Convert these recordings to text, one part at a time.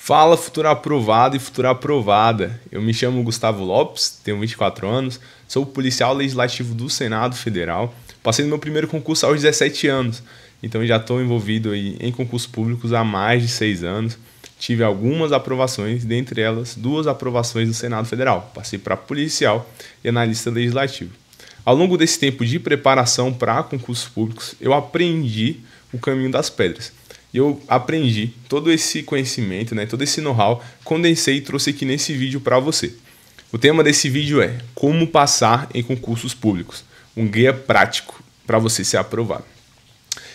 Fala, futuro aprovado e futura aprovada. Eu me chamo Gustavo Lopes, tenho 24 anos, sou policial legislativo do Senado Federal. Passei no meu primeiro concurso aos 17 anos, então já estou envolvido aí em concursos públicos há mais de 6 anos. Tive algumas aprovações, dentre elas 2 aprovações do Senado Federal. Passei para policial e analista legislativo. Ao longo desse tempo de preparação para concursos públicos, eu aprendi o caminho das pedras. Eu aprendi todo esse conhecimento, todo esse know-how, condensei e trouxe aqui nesse vídeo para você. O tema desse vídeo é como passar em concursos públicos, um guia prático para você ser aprovado.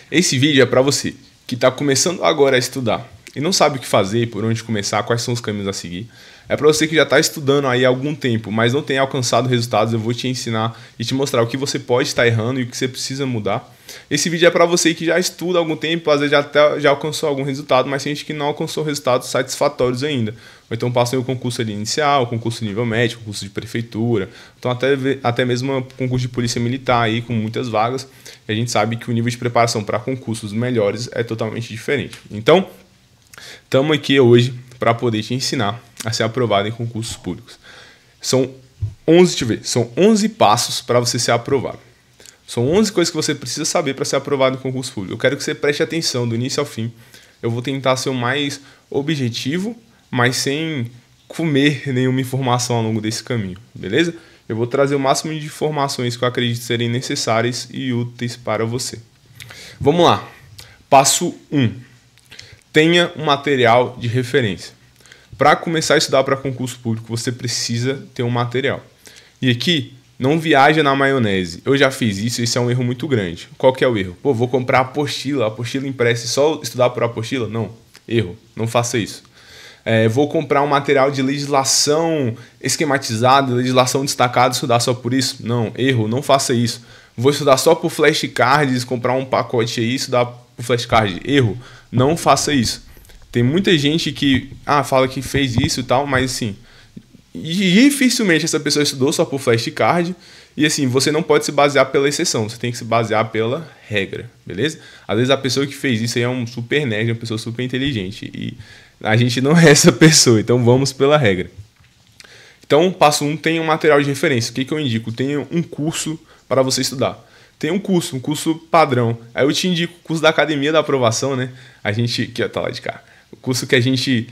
Esse vídeo é para você que está começando agora a estudar e não sabe o que fazer, por onde começar, quais são os caminhos a seguir. É para você que já está estudando aí há algum tempo, mas não tem alcançado resultados. Eu vou te ensinar e te mostrar o que você pode estar errando e o que você precisa mudar. Esse vídeo é para você que já estuda há algum tempo, às vezes já alcançou algum resultado, mas tem gente que não alcançou resultados satisfatórios ainda. Ou então passou em um concurso ali inicial, concurso de nível médio, concurso de prefeitura, então até mesmo concurso de polícia militar aí com muitas vagas. E a gente sabe que o nível de preparação para concursos melhores é totalmente diferente. Então, estamos aqui hoje para poder te ensinar a ser aprovado em concursos públicos. São 11 passos para você ser aprovado. São 11 coisas que você precisa saber para ser aprovado em concurso público. Eu quero que você preste atenção do início ao fim. Eu vou tentar ser o mais objetivo, mas sem comer nenhuma informação ao longo desse caminho, beleza? Eu vou trazer o máximo de informações que eu acredito serem necessárias e úteis para você. Vamos lá. Passo 1. Tenha um material de referência. Para começar a estudar para concurso público, você precisa ter um material. E aqui, não viaja na maionese. Eu já fiz isso, esse é um erro muito grande. Qual que é o erro? Vou comprar apostila impressa e só estudar por apostila? Não, erro, não faça isso. Vou comprar um material de legislação esquematizada, legislação destacada, estudar só por isso? Não, erro, não faça isso. Vou estudar só por flashcards, comprar um pacote aí e estudar por flashcard? Erro, não faça isso. Tem muita gente que fala que fez isso e tal, mas assim, dificilmente essa pessoa estudou só por flashcard. E assim, você não pode se basear pela exceção, você tem que se basear pela regra, beleza? Às vezes a pessoa que fez isso aí é um super nerd, uma pessoa super inteligente. E a gente não é essa pessoa, então vamos pela regra. Então, passo 1, tenha um material de referência. O que eu indico? Tenha um curso para você estudar. Tem um curso padrão. Aí eu te indico o curso da Academia da Aprovação, né? A gente, aqui tá lá de cá. O curso que a gente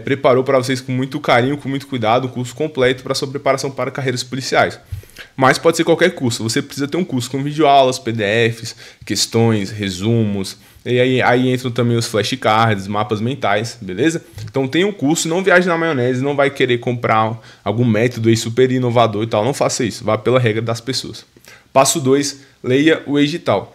preparou para vocês com muito carinho, com muito cuidado, um curso completo para sua preparação para carreiras policiais. Mas pode ser qualquer curso, você precisa ter um curso com videoaulas, PDFs, questões, resumos, e aí entram também os flashcards, mapas mentais, beleza? Então tem um curso, não viaje na maionese, não vai querer comprar algum método aí super inovador e tal, não faça isso, vá pela regra das pessoas. Passo 2, leia o edital.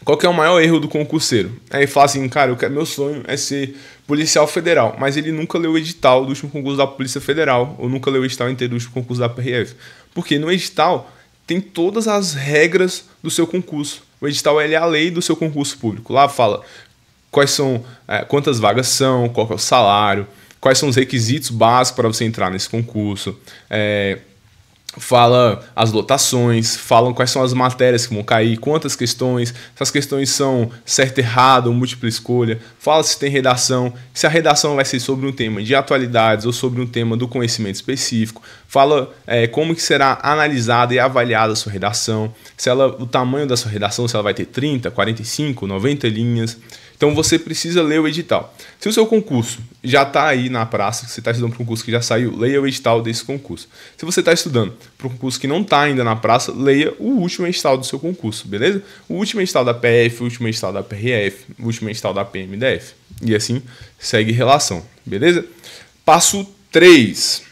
Qual que é o maior erro do concurseiro? Aí fala assim, cara, meu sonho é ser policial federal, mas ele nunca leu o edital do último concurso da Polícia Federal, ou nunca leu o edital inteiro do último concurso da PRF. Porque no edital tem todas as regras do seu concurso. O edital é a lei do seu concurso público. Lá fala quais são, quantas vagas são, qual que é o salário, quais são os requisitos básicos para você entrar nesse concurso, fala as lotações, falam quais são as matérias que vão cair, quantas questões, se as questões são certo, errado ou múltipla escolha, fala se tem redação, se a redação vai ser sobre um tema de atualidades ou sobre um tema do conhecimento específico, fala como que será analisada e avaliada a sua redação, o tamanho da sua redação, se ela vai ter 30, 45, 90 linhas. Então você precisa ler o edital. Se o seu concurso já está aí na praça, se você está estudando para um concurso que já saiu, leia o edital desse concurso. Se você está estudando para um concurso que não está ainda na praça, leia o último edital do seu concurso, beleza? O último edital da PF, o último edital da PRF, o último edital da PMDF. E assim segue relação, beleza? Passo 3.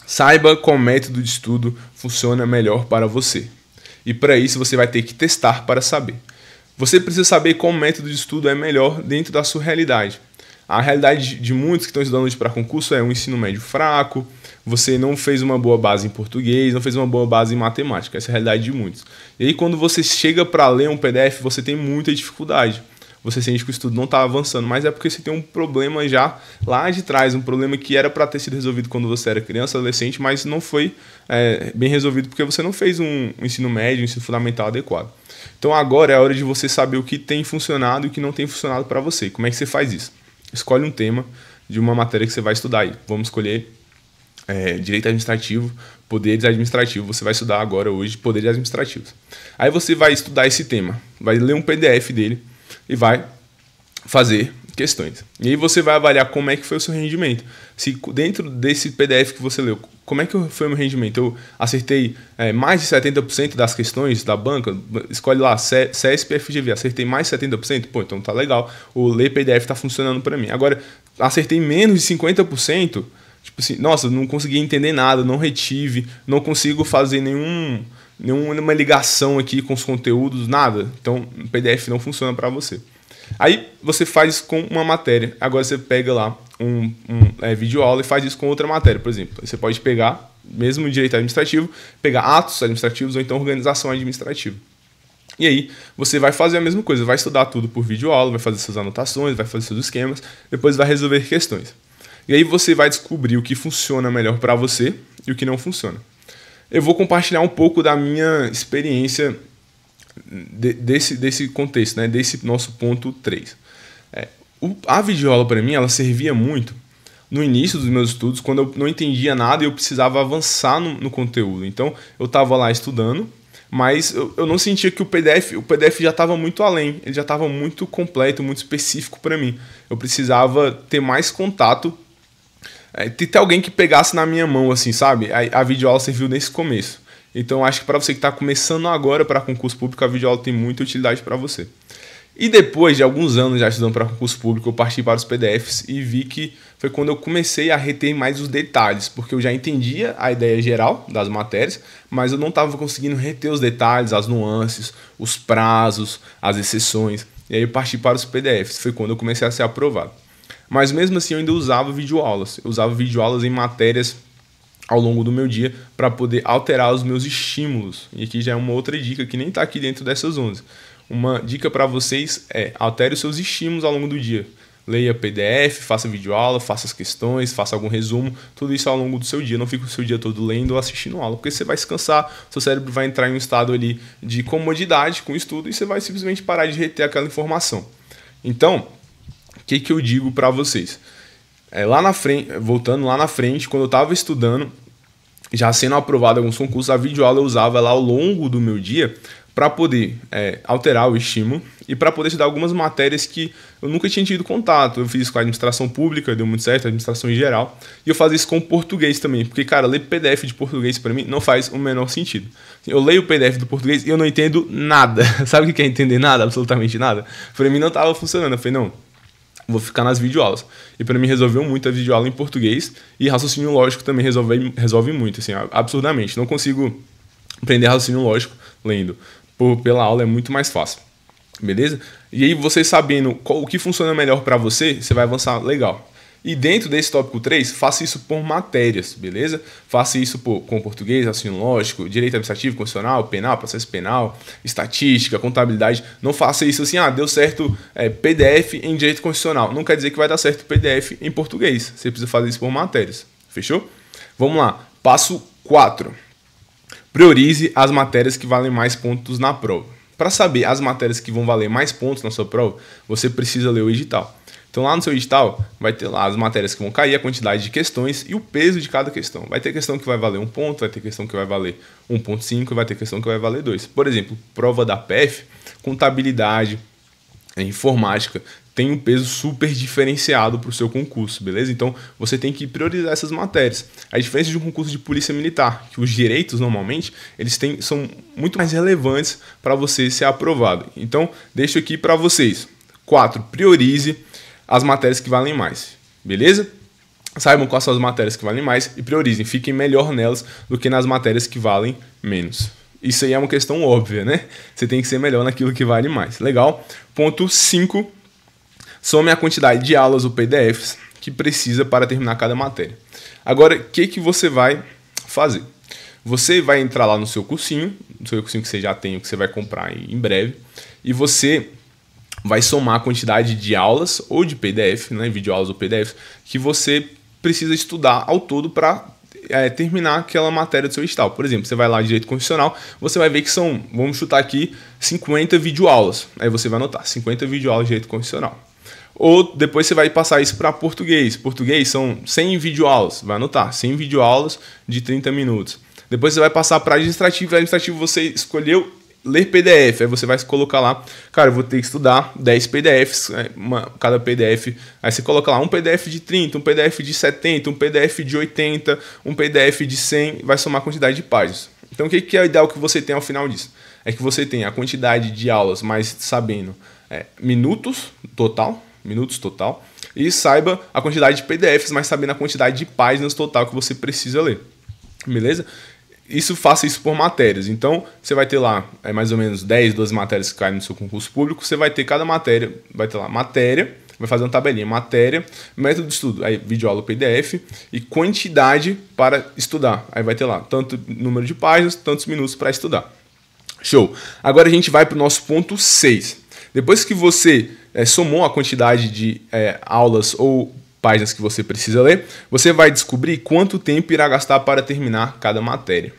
Saiba qual método de estudo funciona melhor para você. E para isso você vai ter que testar para saber. Você precisa saber qual método de estudo é melhor dentro da sua realidade. A realidade de muitos que estão estudando hoje para concurso é um ensino médio fraco, você não fez uma boa base em português, não fez uma boa base em matemática. Essa é a realidade de muitos. E aí quando você chega para ler um PDF, você tem muita dificuldade. Você sente que o estudo não está avançando, mas é porque você tem um problema já lá de trás, um problema que era para ter sido resolvido quando você era criança, adolescente, mas não foi bem resolvido porque você não fez um ensino médio, um ensino fundamental adequado. Então agora é a hora de você saber o que tem funcionado e o que não tem funcionado para você. Como é que você faz isso? Escolhe um tema, de uma matéria que você vai estudar aí. Vamos escolher direito administrativo, poderes administrativos. Você vai estudar agora, hoje, poderes administrativos. Aí você vai estudar esse tema, vai ler um PDF dele e vai fazer questões. E aí você vai avaliar como é que foi o seu rendimento. Se dentro desse PDF que você leu, como é que foi o meu rendimento? Eu acertei mais de 70% das questões da banca, escolhe lá CESP, FGV, acertei mais de 70%, pô, então tá legal, o ler PDF tá funcionando para mim. Agora, acertei menos de 50%, tipo assim, nossa, não consegui entender nada, não retive, não consigo fazer nenhuma ligação aqui com os conteúdos, nada. Então, o PDF não funciona para você. Aí você faz isso com uma matéria. Agora você pega lá um videoaula e faz isso com outra matéria, por exemplo. Você pode pegar, mesmo direito administrativo, pegar atos administrativos ou então organização administrativa. E aí você vai fazer a mesma coisa, vai estudar tudo por videoaula, vai fazer suas anotações, vai fazer seus esquemas, depois vai resolver questões. E aí você vai descobrir o que funciona melhor para você e o que não funciona. Eu vou compartilhar um pouco da minha experiência desse contexto, né? Desse nosso ponto 3. A videoaula para mim, ela servia muito no início dos meus estudos, quando eu não entendia nada e eu precisava avançar no conteúdo. Então, eu estava lá estudando, mas eu não sentia que o PDF já estava muito além, ele já estava muito completo, muito específico para mim. Eu precisava ter mais contato, ter alguém que pegasse na minha mão, assim, sabe? A videoaula serviu nesse começo. Então, acho que para você que está começando agora para concurso público, a videoaula tem muita utilidade para você. E depois de alguns anos já estudando para concurso público, eu parti para os PDFs e vi que foi quando eu comecei a reter mais os detalhes, porque eu já entendia a ideia geral das matérias, mas eu não estava conseguindo reter os detalhes, as nuances, os prazos, as exceções. E aí eu parti para os PDFs, foi quando eu comecei a ser aprovado. Mas mesmo assim eu ainda usava videoaulas. Eu usava videoaulas em matérias ao longo do meu dia para poder alterar os meus estímulos. E aqui já é uma outra dica que nem está aqui dentro dessas 11. Uma dica para vocês é altere os seus estímulos ao longo do dia. Leia PDF, faça videoaula, faça as questões, faça algum resumo, tudo isso ao longo do seu dia. Não fique o seu dia todo lendo ou assistindo aula, porque você vai se cansar, seu cérebro vai entrar em um estado ali de comodidade com o estudo e você vai simplesmente parar de reter aquela informação. Então, o que eu digo para vocês? Lá na frente, voltando lá na frente, quando eu estava estudando, já sendo aprovado em alguns concursos, a videoaula eu usava lá ao longo do meu dia para poder alterar o estímulo e para poder estudar algumas matérias que eu nunca tinha tido contato. Eu fiz isso com a administração pública, deu muito certo, a administração em geral, e eu fazia isso com o português também, porque, cara, ler PDF de português para mim não faz o menor sentido. Eu leio o PDF do português e eu não entendo nada. Sabe o que é entender nada? Absolutamente nada. Para mim não estava funcionando. Eu falei, não, vou ficar nas videoaulas. E para mim resolveu muito a videoaula em português e raciocínio lógico também resolve muito, assim, absurdamente. Não consigo aprender raciocínio lógico lendo. Pela aula é muito mais fácil. Beleza? E aí você sabendo o que funciona melhor para você, você vai avançar legal. E dentro desse tópico 3, faça isso por matérias, beleza? Faça isso com português, raciocínio lógico, direito administrativo, constitucional, penal, processo penal, estatística, contabilidade. Não faça isso assim, deu certo PDF em direito constitucional. Não quer dizer que vai dar certo PDF em português. Você precisa fazer isso por matérias. Fechou? Vamos lá. Passo 4. Priorize as matérias que valem mais pontos na prova. Para saber as matérias que vão valer mais pontos na sua prova, você precisa ler o edital. Então lá no seu edital vai ter lá as matérias que vão cair, a quantidade de questões e o peso de cada questão. Vai ter questão que vai valer 1 ponto, vai ter questão que vai valer 1,5 e vai ter questão que vai valer 2. Por exemplo, prova da PF, contabilidade, informática, tem um peso super diferenciado para o seu concurso, beleza? Então você tem que priorizar essas matérias. A diferença de um concurso de polícia militar, que os direitos normalmente são muito mais relevantes para você ser aprovado. Então deixo aqui para vocês. 4. Priorize as matérias que valem mais, beleza? Saibam quais são as matérias que valem mais e priorizem, fiquem melhor nelas do que nas matérias que valem menos. Isso aí é uma questão óbvia, né? Você tem que ser melhor naquilo que vale mais. Legal? Ponto 5. Some a quantidade de aulas ou PDFs que precisa para terminar cada matéria. Agora, o que você vai fazer? Você vai entrar lá no seu cursinho que você já tem, que você vai comprar em breve, e você vai somar a quantidade de aulas ou de PDF, né, videoaulas ou PDFs, que você precisa estudar ao todo para terminar aquela matéria do seu edital. Por exemplo, você vai lá em Direito Constitucional, você vai ver que são, vamos chutar aqui, 50 videoaulas. Aí você vai anotar, 50 videoaulas de Direito Constitucional. Ou depois você vai passar isso para português. Português são 100 videoaulas, vai anotar, 100 videoaulas de 30 minutos. Depois você vai passar para administrativo, administrativo você escolheu ler PDF, aí você vai colocar lá, cara, eu vou ter que estudar 10 PDFs, cada PDF, aí você coloca lá um PDF de 30, um PDF de 70, um PDF de 80, um PDF de 100, vai somar a quantidade de páginas. Então o que é o ideal que você tem ao final disso? É que você tenha a quantidade de aulas, mas sabendo minutos total, e saiba a quantidade de PDFs, mas sabendo a quantidade de páginas total que você precisa ler, beleza? Faça isso por matérias. Então, você vai ter lá mais ou menos 10, 12 matérias que caem no seu concurso público. Você vai ter cada matéria, vai ter lá matéria, vai fazer uma tabelinha, matéria, método de estudo, aí videoaula PDF e quantidade para estudar. Aí vai ter lá tanto número de páginas, tantos minutos para estudar. Show! Agora a gente vai para o nosso ponto 6. Depois que você somou a quantidade de aulas ou páginas que você precisa ler, você vai descobrir quanto tempo irá gastar para terminar cada matéria.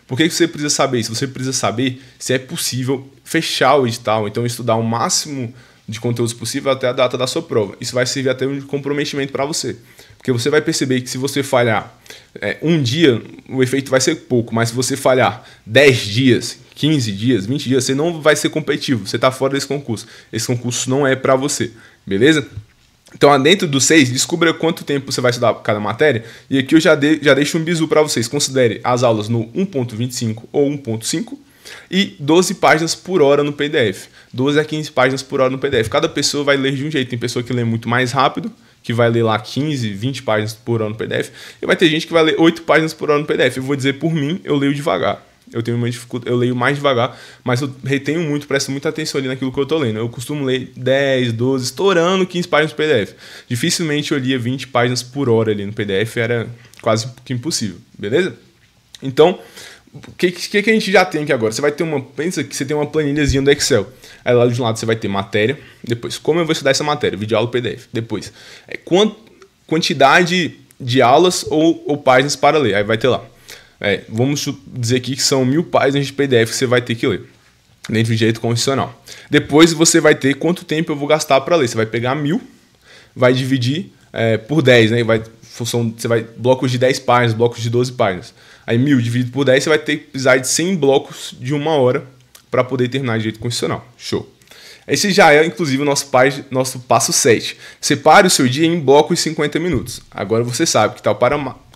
Por que você precisa saber isso? Você precisa saber se é possível fechar o edital, então estudar o máximo de conteúdos possível até a data da sua prova. Isso vai servir até um comprometimento para você. Porque você vai perceber que se você falhar um dia, o efeito vai ser pouco, mas se você falhar 10 dias, 15 dias, 20 dias, você não vai ser competitivo, você está fora desse concurso. Esse concurso não é para você, beleza? Então, dentro do 6, descubra quanto tempo você vai estudar cada matéria. E aqui eu já deixo um bizu para vocês. Considere as aulas no 1.25 ou 1.5 e 12 páginas por hora no PDF. 12 a 15 páginas por hora no PDF. Cada pessoa vai ler de um jeito. Tem pessoa que lê muito mais rápido, que vai ler lá 15, 20 páginas por hora no PDF. E vai ter gente que vai ler 8 páginas por hora no PDF. Eu vou dizer por mim, eu leio devagar. Eu leio mais devagar, mas eu retenho muito, presto muita atenção ali naquilo que eu tô lendo. Eu costumo ler 10, 12, estourando 15 páginas no PDF. Dificilmente eu lia 20 páginas por hora ali no PDF, era quase que impossível, beleza? Então, o que a gente já tem aqui agora? Você vai ter pensa que você tem uma planilhazinha do Excel. Aí lá de um lado você vai ter matéria, depois como eu vou estudar essa matéria, videoaula PDF. Depois, quantidade de aulas ou páginas para ler. Aí vai ter lá. Vamos dizer aqui que são 1000 páginas de PDF que você vai ter que ler, dentro de direito constitucional. Depois você vai ter quanto tempo eu vou gastar para ler. Você vai pegar 1000, vai dividir por 10, né? Você vai blocos de 10 páginas, blocos de 12 páginas. Aí 1000 dividido por 10, você vai ter que precisar de 100 blocos de 1 hora para poder terminar direito constitucional. Show! Esse já é, inclusive, o nosso passo 7. Separe o seu dia em blocos de 50 minutos. Agora você sabe que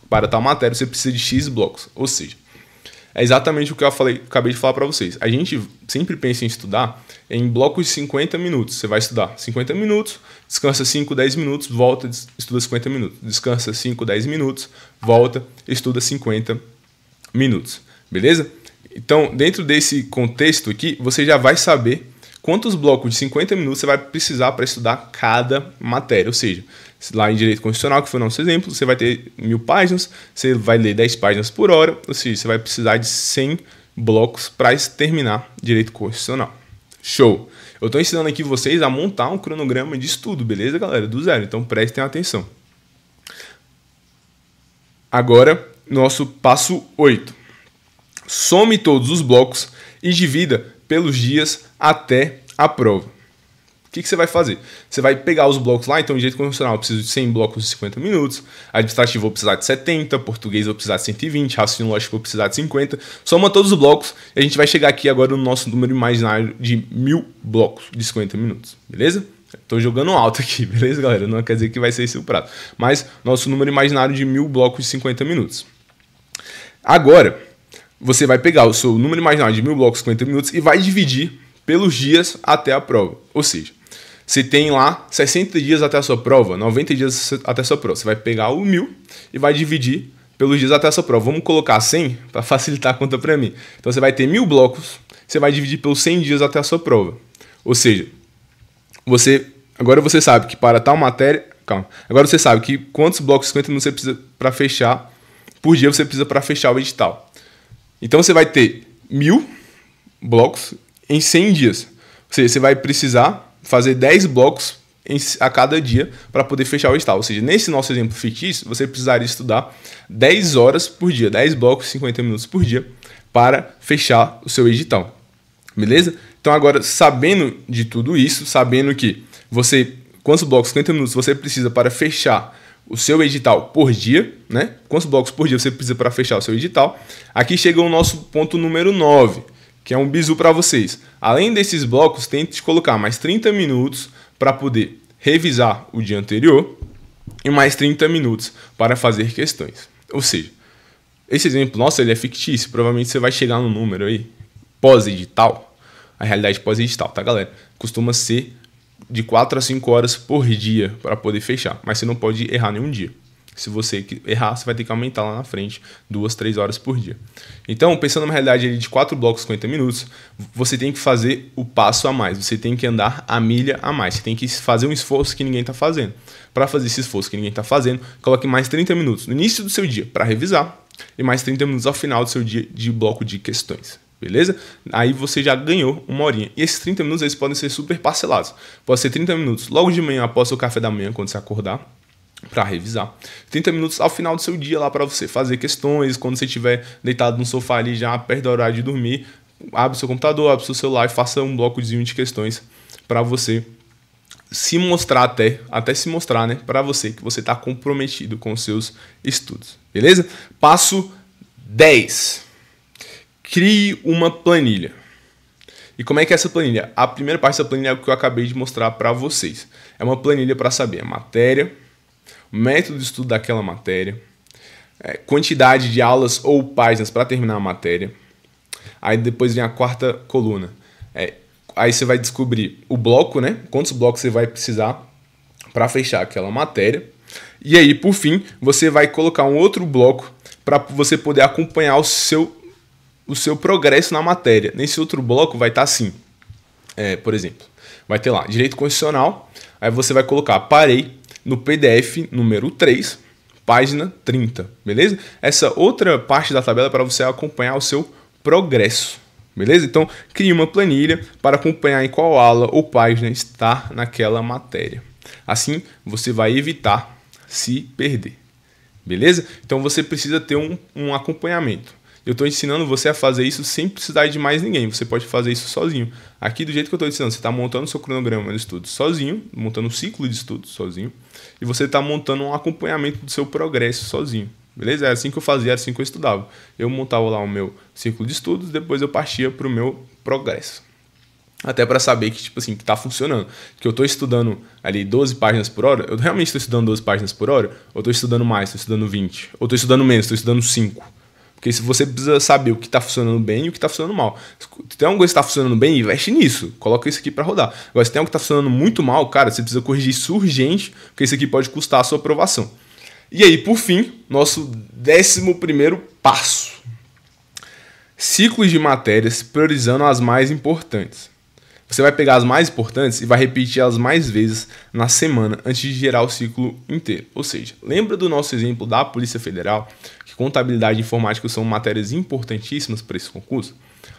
para tal matéria você precisa de X blocos. Ou seja, é exatamente o que eu acabei de falar para vocês. A gente sempre pensa em estudar em blocos de 50 minutos. Você vai estudar 50 minutos, descansa 5, 10 minutos, volta, estuda 50 minutos. Descansa 5, 10 minutos, volta, estuda 50 minutos. Beleza? Então, dentro desse contexto aqui, você já vai saber quantos blocos de 50 minutos você vai precisar para estudar cada matéria. Ou seja, lá em Direito Constitucional, que foi o nosso exemplo, você vai ter 1000 páginas, você vai ler 10 páginas por hora, ou seja, você vai precisar de 100 blocos para terminar Direito Constitucional. Show! Eu estou ensinando aqui vocês a montar um cronograma de estudo, beleza, galera? Do zero, então prestem atenção. Agora, nosso passo 8. Some todos os blocos e divida pelos dias até a prova. O que você vai fazer? Você vai pegar os blocos lá, então em direito constitucional eu preciso de 100 blocos de 50 minutos, administrativo eu vou precisar de 70, português eu vou precisar de 120, raciocínio lógico eu vou precisar de 50, soma todos os blocos e a gente vai chegar aqui agora no nosso número imaginário de 1000 blocos de 50 minutos, beleza? Estou jogando alto aqui, beleza, galera? Não quer dizer que vai ser esse o prato, mas nosso número imaginário de 1000 blocos de 50 minutos. Agora, você vai pegar o seu número imaginário de 1000 blocos de 50 minutos e vai dividir pelos dias até a prova, ou seja, você tem lá 60 dias até a sua prova, 90 dias até a sua prova. Você vai pegar o 1000 e vai dividir pelos dias até a sua prova. Vamos colocar 100 para facilitar a conta para mim. Então você vai ter 1000 blocos, você vai dividir pelos 100 dias até a sua prova. Ou seja, agora você sabe que para tal matéria... Calma. Agora você sabe que quantos blocos de 50 minutos você precisa para fechar, por dia você precisa para fechar o edital. Então você vai ter 1000 blocos em 100 dias. Ou seja, você vai precisar fazer 10 blocos a cada dia para poder fechar o edital. Ou seja, nesse nosso exemplo fictício, você precisaria estudar 10 horas por dia, 10 blocos, 50 minutos por dia, para fechar o seu edital. Beleza? Então agora, sabendo de tudo isso, sabendo que você quantos blocos, 50 minutos você precisa para fechar o seu edital por dia, né? Quantos blocos por dia você precisa para fechar o seu edital. Aqui chega o nosso ponto número 9, que é um bizu para vocês. Além desses blocos, tente colocar mais 30 minutos para poder revisar o dia anterior e mais 30 minutos para fazer questões. Ou seja, esse exemplo nosso ele é fictício, provavelmente você vai chegar no número aí, pós-edital, a realidade pós-edital, tá, galera? Costuma ser de 4 a 5 horas por dia para poder fechar, mas você não pode errar nenhum dia. Se você errar, você vai ter que aumentar lá na frente 2, 3 horas por dia. Então, pensando numa realidade de 4 blocos 50 minutos, você tem que fazer o passo a mais, você tem que andar a milha a mais, você tem que fazer um esforço que ninguém está fazendo. Para fazer esse esforço que ninguém está fazendo, coloque mais 30 minutos no início do seu dia para revisar e mais 30 minutos ao final do seu dia de bloco de questões. Beleza? Aí você já ganhou uma horinha. E esses 30 minutos eles podem ser super parcelados. Pode ser 30 minutos logo de manhã após o café da manhã, quando você acordar, para revisar. 30 minutos ao final do seu dia lá para você fazer questões. Quando você estiver deitado no sofá ali já perto do horário de dormir, abre o seu computador, abre o seu celular e faça um blocozinho de questões para você se mostrar até se mostrar, né, para você que você está comprometido com os seus estudos. Beleza? Passo 10. Crie uma planilha. E como é que é essa planilha? A primeira parte dessa planilha é o que eu acabei de mostrar para vocês. É uma planilha para saber a matéria, o método de estudo daquela matéria, quantidade de aulas ou páginas para terminar a matéria. Aí depois vem a quarta coluna. Aí você vai descobrir o bloco, né? Quantos blocos você vai precisar para fechar aquela matéria. E aí, por fim, você vai colocar um outro bloco para você poder acompanhar o seu progresso na matéria. Nesse outro bloco vai estar assim, por exemplo, vai ter lá, direito constitucional, aí você vai colocar, parei no PDF número 3, página 30, beleza? Essa outra parte da tabela é para você acompanhar o seu progresso, beleza? Então, crie uma planilha para acompanhar em qual aula ou página está naquela matéria. Assim, você vai evitar se perder, beleza? Então, você precisa ter um acompanhamento. Eu estou ensinando você a fazer isso sem precisar de mais ninguém. Você pode fazer isso sozinho. Aqui, do jeito que eu estou ensinando, você está montando o seu cronograma de estudo sozinho, montando um ciclo de estudo sozinho, e você está montando um acompanhamento do seu progresso sozinho. Beleza? Era assim que eu fazia, era assim que eu estudava. Eu montava lá o meu ciclo de estudos, depois eu partia para o meu progresso. Até para saber que, tipo assim, que está funcionando. Que eu estou estudando ali 12 páginas por hora, eu realmente estou estudando 12 páginas por hora, ou estou estudando mais, estou estudando 20, ou estou estudando menos, estou estudando 5. Porque se você precisa saber o que está funcionando bem e o que está funcionando mal. Se tem alguma coisa que está funcionando bem, investe nisso. Coloca isso aqui para rodar. Agora, se tem algo que está funcionando muito mal, cara, você precisa corrigir isso urgente, porque isso aqui pode custar a sua aprovação. E aí, por fim, nosso 11º passo. Ciclos de matérias priorizando as mais importantes. Você vai pegar as mais importantes e vai repetir elas mais vezes na semana antes de gerar o ciclo inteiro. Ou seja, lembra do nosso exemplo da Polícia Federal, que contabilidade e informática são matérias importantíssimas para esse concurso?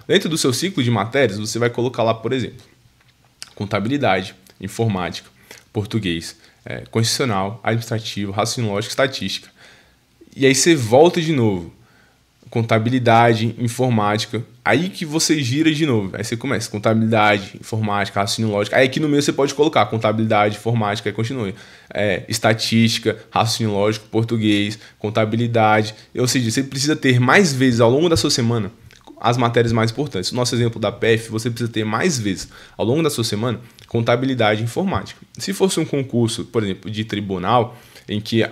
Dentro do seu ciclo de matérias, você vai colocar lá, por exemplo, contabilidade, informática, português, constitucional, administrativo, raciocínio lógico, estatística. E aí você volta de novo. Contabilidade, informática, aí que você gira de novo, aí você começa, contabilidade, informática, raciocínio lógico, aí aqui no meio você pode colocar contabilidade, informática, aí continua, estatística, raciocínio lógico, português, contabilidade, ou seja, você precisa ter mais vezes ao longo da sua semana as matérias mais importantes. No nosso exemplo da PF, você precisa ter mais vezes ao longo da sua semana contabilidade e informática. Se fosse um concurso, por exemplo, de tribunal, em que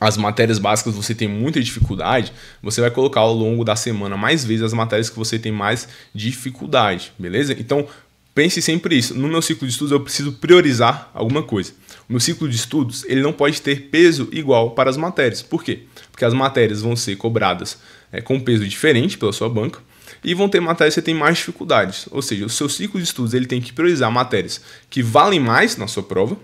as matérias básicas você tem muita dificuldade, você vai colocar ao longo da semana mais vezes as matérias que você tem mais dificuldade, beleza? Então, pense sempre isso. No meu ciclo de estudos, eu preciso priorizar alguma coisa. O meu ciclo de estudos ele não pode ter peso igual para as matérias. Por quê? Porque as matérias vão ser cobradas com peso diferente pela sua banca e vão ter matérias que você tem mais dificuldades. Ou seja, o seu ciclo de estudos ele tem que priorizar matérias que valem mais na sua prova,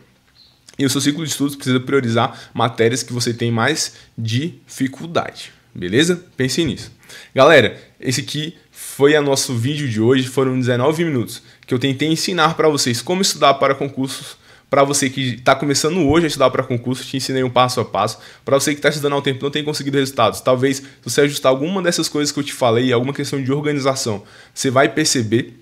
e o seu ciclo de estudos precisa priorizar matérias que você tem mais dificuldade, beleza? Pense nisso. Galera, esse aqui foi o nosso vídeo de hoje, foram 19 minutos que eu tentei ensinar para vocês como estudar para concursos. Para você que está começando hoje a estudar para concurso, te ensinei um passo a passo. Para você que está estudando há um tempo e não tem conseguido resultados, talvez se você ajustar alguma dessas coisas que eu te falei, alguma questão de organização, você vai perceber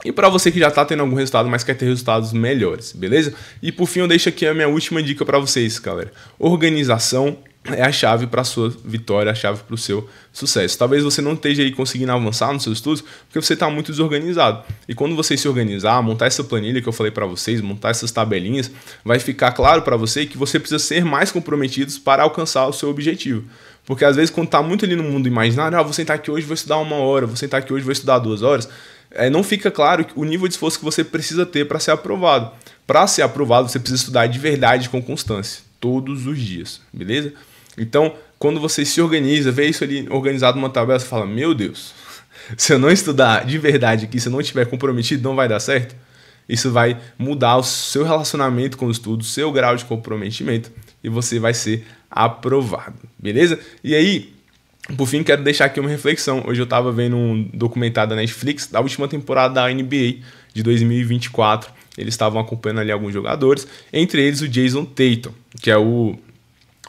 E para você que já está tendo algum resultado, mas quer ter resultados melhores, beleza? E por fim eu deixo aqui a minha última dica para vocês, galera. Organização é a chave para a sua vitória, a chave para o seu sucesso. Talvez você não esteja aí conseguindo avançar nos seus estudos porque você está muito desorganizado. E quando você se organizar, montar essa planilha que eu falei para vocês, montar essas tabelinhas, vai ficar claro para você que você precisa ser mais comprometido para alcançar o seu objetivo. Porque às vezes quando está muito ali no mundo imaginário, vou sentar aqui hoje, vou estudar 1 hora, vou sentar aqui hoje, vou estudar 2 horas, não fica claro o nível de esforço que você precisa ter para ser aprovado. Para ser aprovado, você precisa estudar de verdade com constância, todos os dias, beleza? Então, quando você se organiza, vê isso ali organizado numa tabela, você fala, meu Deus, se eu não estudar de verdade aqui, se eu não estiver comprometido, não vai dar certo. Isso vai mudar o seu relacionamento com o estudo, o seu grau de comprometimento e você vai ser aprovado, beleza? E aí, por fim, quero deixar aqui uma reflexão. Hoje eu estava vendo um documentário da Netflix da última temporada da NBA de 2024. Eles estavam acompanhando ali alguns jogadores, entre eles o Jason Tatum, que é o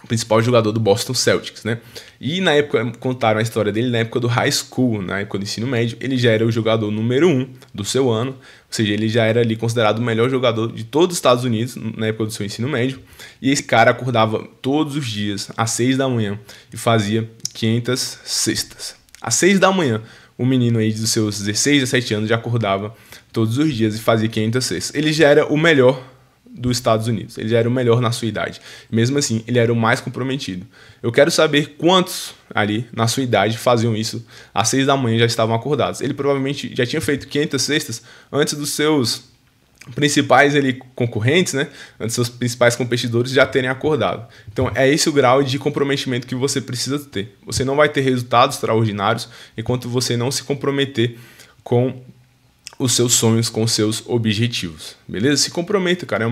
principal jogador do Boston Celtics, né? E na época, contaram a história dele na época do high school, na época do ensino médio, ele já era o jogador número 1 do seu ano, ou seja, ele já era ali considerado o melhor jogador de todos os Estados Unidos na época do seu ensino médio, e esse cara acordava todos os dias às 6 da manhã e fazia 500 cestas. Às 6 da manhã, o menino aí dos seus 16, 17 anos já acordava todos os dias e fazia 500 cestas. Ele já era o melhor dos Estados Unidos. Ele já era o melhor na sua idade. Mesmo assim, ele era o mais comprometido. Eu quero saber quantos ali na sua idade faziam isso às 6 da manhã já estavam acordados. Ele provavelmente já tinha feito 500 cestas antes dos seus principais concorrentes, né? Antes dos seus principais competidores já terem acordado. Então é esse o grau de comprometimento que você precisa ter. Você não vai ter resultados extraordinários enquanto você não se comprometer com os seus sonhos, com os seus objetivos, beleza? Se comprometa, cara,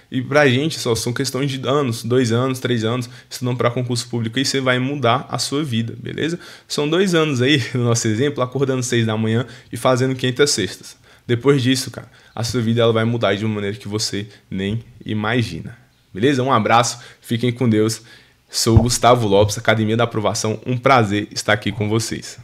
e pra gente são questões de anos, 2 anos, 3 anos, estudando para concurso público e você vai mudar a sua vida, beleza? São 2 anos aí, no nosso exemplo, acordando 6 da manhã e fazendo 500 cestas. Depois disso, cara, a sua vida ela vai mudar de uma maneira que você nem imagina, beleza? Um abraço, fiquem com Deus. Sou o Gustavo Lopes, Academia da Aprovação, um prazer estar aqui com vocês.